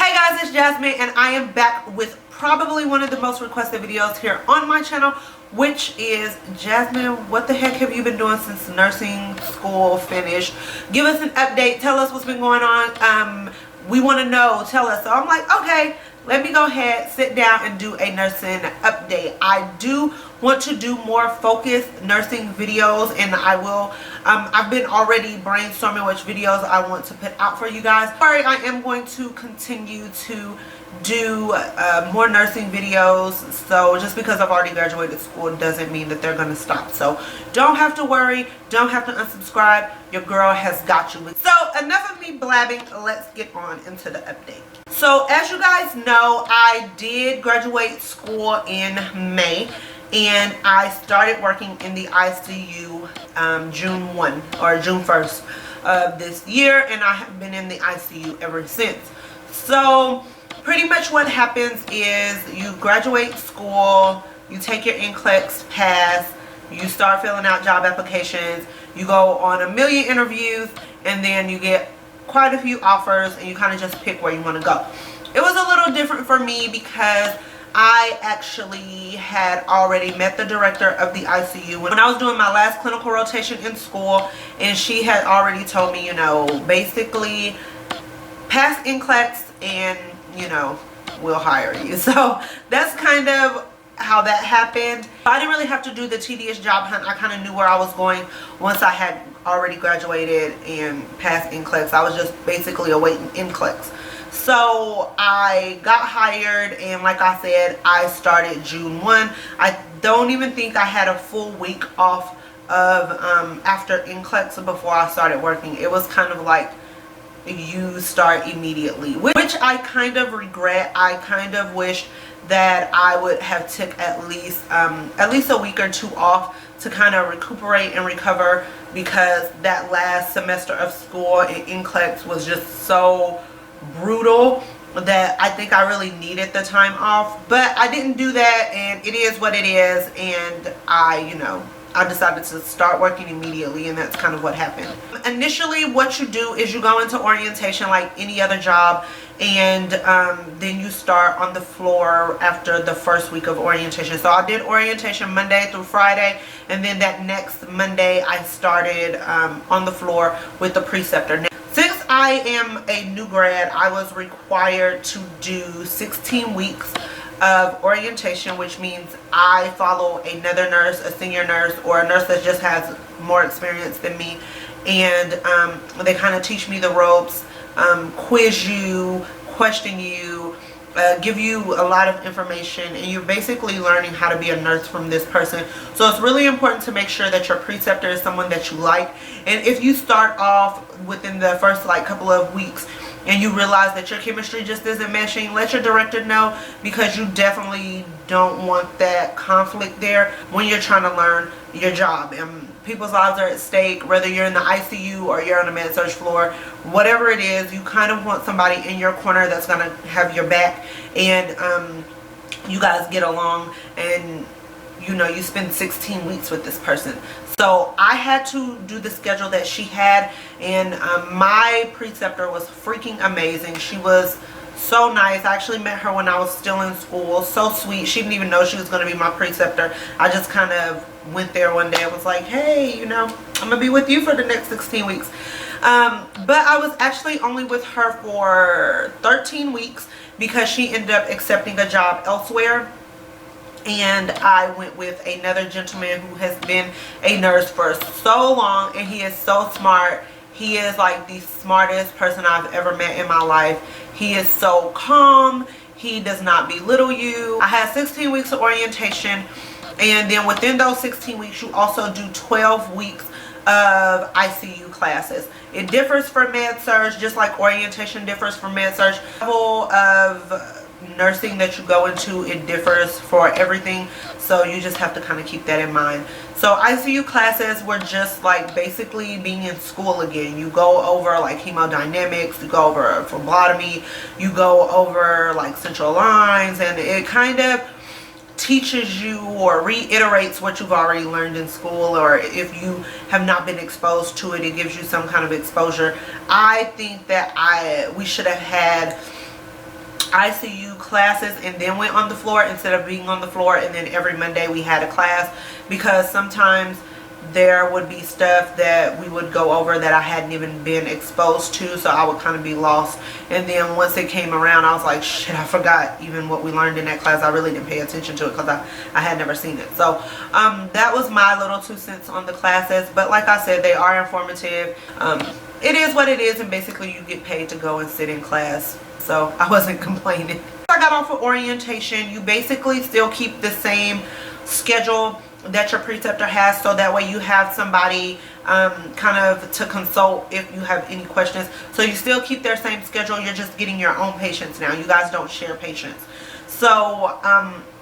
Hey guys, it's Jasmine and I am back with probably one of the most requested videos here on my channel, which is Jasmine, what the heck have you been doing since nursing school finished? Give us an update, tell us what's been going on. We want to know, tell us. So I'm like, okay, let me go ahead, sit down and do a nursing update. I do want to do more focused nursing videos, and I will. I've been already brainstorming which videos I want to put out for you guys. Sorry, I am going to continue to do more nursing videos. So just because I've already graduated school doesn't mean that they're going to stop. So don't have to worry. Don't have to unsubscribe. Your girl has got you. So enough of me blabbing. Let's get on into the update. So as you guys know, I did graduate school in May. And I started working in the ICU June 1 or June 1st of this year. And I have been in the ICU ever since. So pretty much what happens is you graduate school, you take your NCLEX pass, you start filling out job applications, you go on a million interviews, and then you get quite a few offers and you kind of just pick where you want to go. It was a little different for me because I actually had already met the director of the ICU when I was doing my last clinical rotation in school, and she had already told me, you know, basically pass NCLEX and, you know, we'll hire you. So that's kind of how that happened. I didn't really have to do the tedious job hunt. I kind of knew where I was going once I had already graduated and passed NCLEX. I was just basically awaiting NCLEX. So I got hired, and like I said, I started June 1. I don't even think I had a full week off of after NCLEX before I started working. It was kind of like you start immediately, which I kind of regret. I kind of wish that I would have took at least a week or two off to kind of recuperate and recover, because that last semester of school in NCLEX was just so brutal that I think I really needed the time off. But I didn't do that, and it is what it is, and I decided to start working immediately, and that's kind of what happened. Initially, what you do is you go into orientation like any other job, and then you start on the floor after the first week of orientation. So I did orientation Monday through Friday, and then that next Monday I started on the floor with the preceptor. Now, since I am a new grad, I was required to do 16 weeks of orientation, which means I follow another nurse, a senior nurse, or a nurse that just has more experience than me, and they kind of teach me the ropes, quiz you, question you, give you a lot of information, and you're basically learning how to be a nurse from this person. So it's really important to make sure that your preceptor is someone that you like. And if you start off within the first couple of weeks and you realize that your chemistry just isn't meshing, let your director know, because you definitely don't want that conflict there when you're trying to learn your job. And people's lives are at stake, whether you're in the ICU or you're on the med surg floor, whatever it is, you kind of want somebody in your corner that's going to have your back, and you guys get along, and you spend 16 weeks with this person. So I had to do the schedule that she had, and my preceptor was freaking amazing. She was so nice. I actually met her when I was still in school. So sweet. She didn't even know she was going to be my preceptor. I just kind of went there one day and was like, hey, I'm going to be with you for the next 16 weeks. But I was actually only with her for 13 weeks because she ended up accepting a job elsewhere. And I went with another gentleman who has been a nurse for so long, and he is so smart. He is like the smartest person I've ever met in my life. He is so calm. He does not belittle you. I had 16 weeks of orientation, and then within those 16 weeks you also do 12 weeks of ICU classes. It differs for med surg, just like orientation differs for med surg. Level of nursing that you go into, it differs for everything, so you just have to kind of keep that in mind. So ICU classes were just like basically being in school again. You go over like hemodynamics, you go over phlebotomy, you go over like central lines, and it kind of teaches you or reiterates what you've already learned in school, or if you have not been exposed to it, it gives you some kind of exposure. I think that we should have had ICU classes and then went on the floor instead of being on the floor and then every Monday we had a class, because sometimes there would be stuff that we would go over that I hadn't even been exposed to, so I would kind of be lost. And then once it came around, I was like, shit, I forgot even what we learned in that class. I really didn't pay attention to it because I had never seen it. So that was my little 2 cents on the classes. But like I said, they are informative. It is what it is, and basically you get paid to go and sit in class, so I wasn't complaining. I got off of orientation. You basically still keep the same schedule that your preceptor has, so that way you have somebody kind of to consult if you have any questions. So you still keep their same schedule, you're just getting your own patients now. You guys don't share patients. So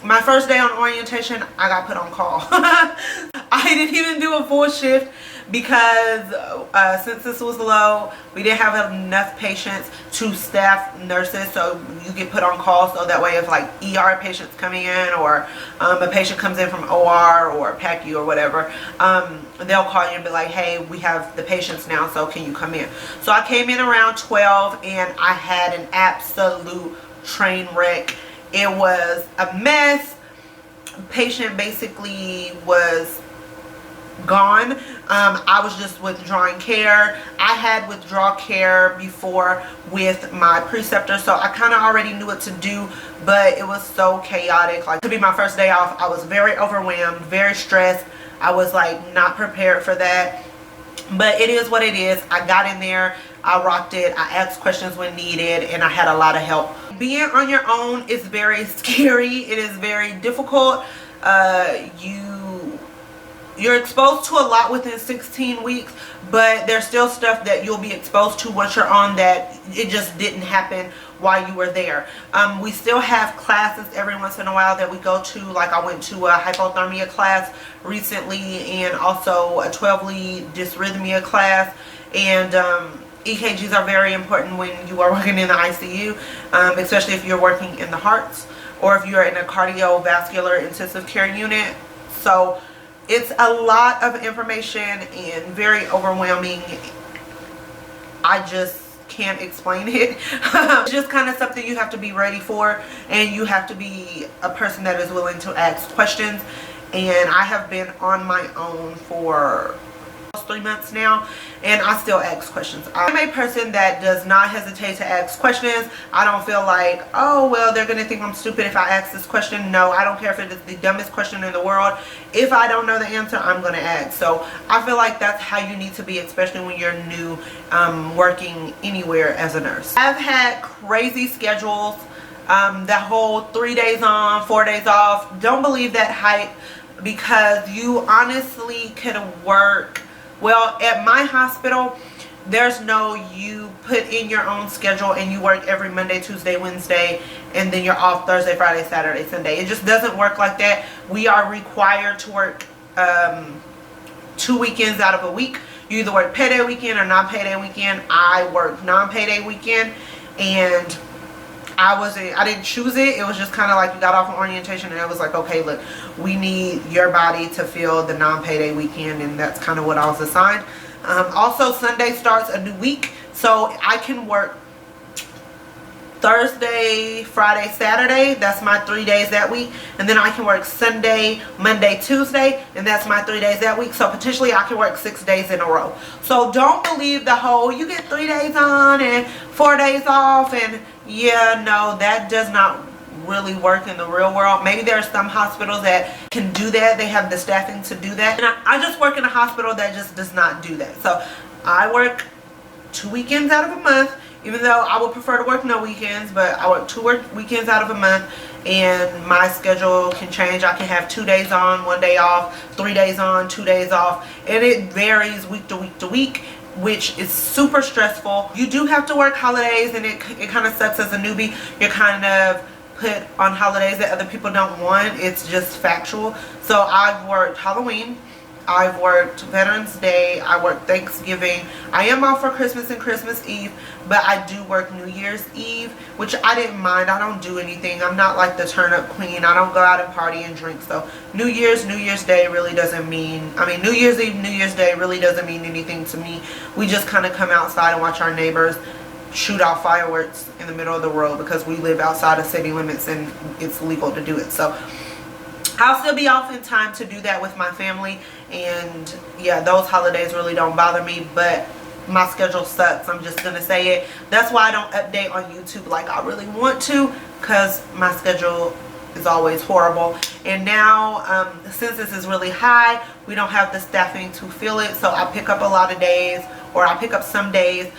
my first day on orientation, I got put on call. I didn't even do a full shift because since this was low, we didn't have enough patients to staff nurses, so you get put on call. So that way if like ER patients coming in, or a patient comes in from OR or PACU or whatever, they'll call you and be like, hey, we have the patients now, so can you come in? So I came in around 12 and I had an absolute train wreck. It was a mess. Patient basically was gone. I was just withdrawing care. I had withdraw care before with my preceptor, so I kind of already knew what to do, but it was so chaotic. Like, to be my first day off, I was very overwhelmed, very stressed. I was like not prepared for that, but it is what it is. I got in there, I rocked it, I asked questions when needed, and I had a lot of help. Being on your own is very scary. It is very difficult. You're exposed to a lot within 16 weeks, but there's still stuff that you'll be exposed to once you're on that it just didn't happen while you were there. We still have classes every once in a while that we go to. Like, I went to a hypothermia class recently, and also a 12-lead dysrhythmia class. And EKGs are very important when you are working in the ICU, especially if you're working in the hearts or if you're in a cardiovascular intensive care unit. So it's a lot of information and very overwhelming. I just can't explain it. It's just kind of something you have to be ready for, and you have to be a person that is willing to ask questions. And I have been on my own for 3 months now, and I still ask questions. I'm a person that does not hesitate to ask questions. I don't feel like, oh well, they're gonna think I'm stupid if I ask this question. No, I don't care if it is the dumbest question in the world. If I don't know the answer, I'm gonna ask. So I feel like that's how you need to be, especially when you're new, working anywhere as a nurse. I've had crazy schedules, that whole 3 days on, 4 days off. Don't believe that hype, because you honestly could work. Well, at my hospital, there's no, you put in your own schedule and you work every Monday, Tuesday, Wednesday, and then you're off Thursday, Friday, Saturday, Sunday. It just doesn't work like that. We are required to work 2 weekends out of a week. You either work payday weekend or non-payday weekend. I work non-payday weekend, and I didn't choose it. It was just kind of like you got off of orientation and it was like, okay, look, we need your body to fill the non-payday weekend, and that's kind of what I was assigned. Also, Sunday starts a new week, so I can work Thursday, Friday, Saturday. That's my 3 days that week. And then I can work Sunday, Monday, Tuesday, and that's my 3 days that week. So potentially I can work 6 days in a row. So don't believe the whole, you get 3 days on and 4 days off. And yeah, no, that does not really work in the real world. Maybe there are some hospitals that can do that. They have the staffing to do that. And I just work in a hospital that just does not do that. So I work 2 weekends out of a month, even though I would prefer to work no weekends, but I work 2 weekends out of a month, and my schedule can change. I can have 2 days on, 1 day off, 3 days on, 2 days off, and it varies week to week to week, which is super stressful. You do have to work holidays, and it kind of sucks as a newbie. You're kind of put on holidays that other people don't want. It's just factual. So I've worked Halloween, I've worked Veterans Day, I worked Thanksgiving. I am off for Christmas and Christmas Eve, but I do work New Year's Eve, which I didn't mind. I don't do anything. I'm not like the turn up queen. I don't go out and party and drink. So New Year's Day really doesn't mean, New Year's Eve, New Year's Day really doesn't mean anything to me. We just kind of come outside and watch our neighbors shoot off fireworks in the middle of the road because we live outside of city limits and it's legal to do it. So I'll still be off in time to do that with my family, and yeah, those holidays really don't bother me, but my schedule sucks. I'm just gonna say it. That's why I don't update on YouTube like I really want to, because my schedule is always horrible. And now since this is really high, we don't have the staffing to fill it, so I pick up a lot of days, or I pick up some days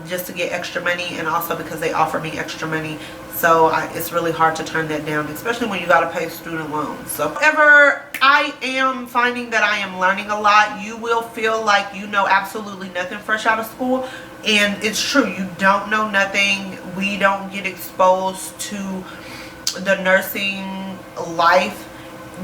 just to get extra money, and also because they offer me extra money. So it's really hard to turn that down, especially when you got to pay student loans. So however, I am finding that I am learning a lot. You will feel like you know absolutely nothing fresh out of school, and it's true. You don't know nothing. We don't get exposed to the nursing life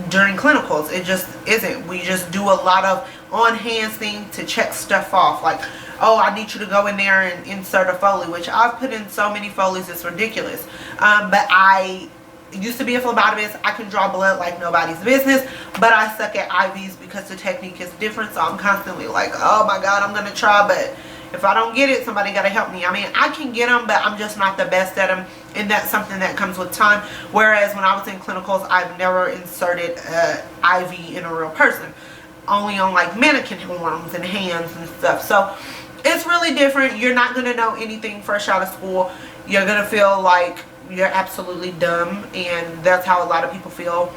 during clinicals. It just isn't. We just do a lot of on-hand things to check stuff off, like, oh, I need you to go in there and insert a Foley, which I've put in so many Foleys, it's ridiculous. But I used to be a phlebotomist. I can draw blood like nobody's business, but I suck at IVs because the technique is different. So I'm constantly like, oh my God, I'm gonna try, but if I don't get it, somebody gotta help me. I mean, I can get them, but I'm just not the best at them, and that's something that comes with time. Whereas when I was in clinicals, I've never inserted IV in a real person, only on like mannequin arms and hands and stuff. So it's really different. You're not gonna know anything fresh out of school. You're gonna feel like you're absolutely dumb, and that's how a lot of people feel.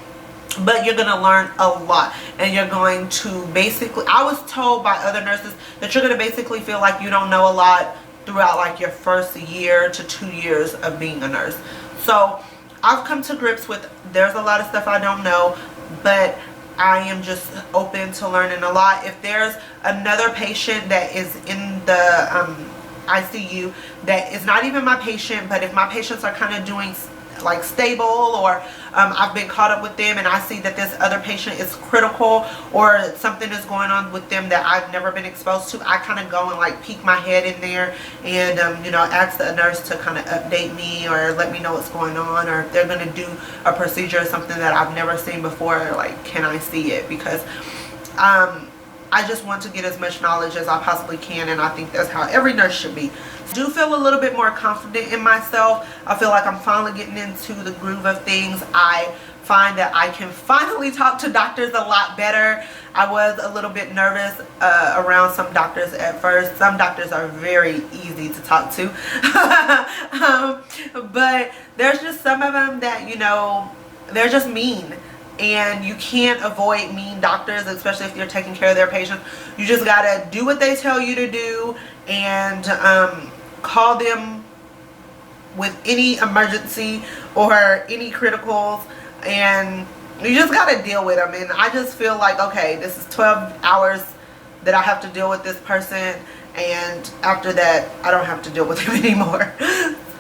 But you're gonna learn a lot, and you're going to basically, I was told by other nurses that you're gonna basically feel like you don't know a lot throughout like your first year to 2 years of being a nurse. So I've come to grips with, there's a lot of stuff I don't know, but I am just open to learning a lot. If there's another patient that is in the ICU that is not even my patient, but if my patients are kind of doing like stable, or I've been caught up with them and I see that this other patient is critical, or something is going on with them that I've never been exposed to, I kind of go and like peek my head in there and you know, ask the nurse to kind of update me or let me know what's going on, or if they're going to do a procedure or something that I've never seen before, like, can I see it? Because I just want to get as much knowledge as I possibly can, and I think that's how every nurse should be. I do feel a little bit more confident in myself. I feel like I'm finally getting into the groove of things. I find that I can finally talk to doctors a lot better. I was a little bit nervous around some doctors at first. Some doctors are very easy to talk to. But there's just some of them that, you know, they're just mean. And you can't avoid mean doctors, especially if you're taking care of their patients. You just gotta do what they tell you to do, and call them with any emergency or any criticals, and you just gotta deal with them. And I just feel like, okay, this is 12 hours that I have to deal with this person, and after that I don't have to deal with him anymore.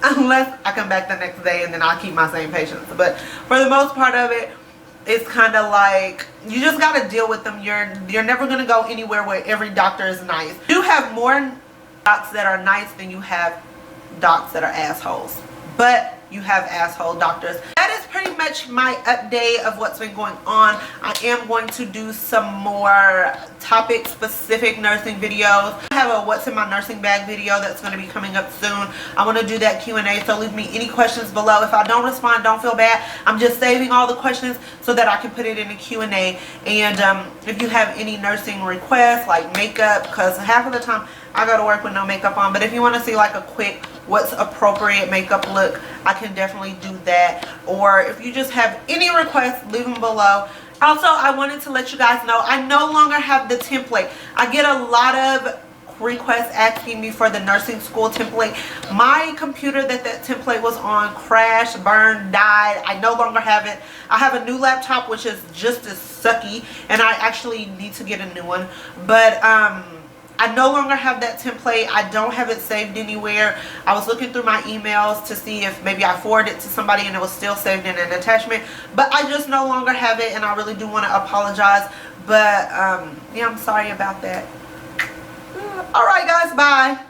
Unless I come back the next day and then I'll keep my same patients. But for the most part of it, it's kind of like you just got to deal with them. You're never going to go anywhere where every doctor is nice. You have more docs that are nice than you have docs that are assholes. But you have asshole doctors. That is pretty much my update of what's been going on. I am going to do some more topic specific nursing videos. I have a what's in my nursing bag video that's going to be coming up soon. I want to do that Q&A, so leave me any questions below. If I don't respond, don't feel bad. I'm just saving all the questions so that I can put it in the Q&A. And if you have any nursing requests like makeup, because half of the time I go to work with no makeup on, but if you want to see like a quick what's appropriate makeup look, I can definitely do that. Or if you just have any requests, leave them below. Also, I wanted to let you guys know I no longer have the template. I get a lot of requests asking me for the nursing school template. My computer that template was on crashed, burned, died. I no longer have it. I have a new laptop which is just as sucky, and I actually need to get a new one. But I no longer have that template. I don't have it saved anywhere. I was looking through my emails to see if maybe I forwarded it to somebody and it was still saved in an attachment. But I just no longer have it, and I really do want to apologize. But yeah, I'm sorry about that. Alright guys, bye.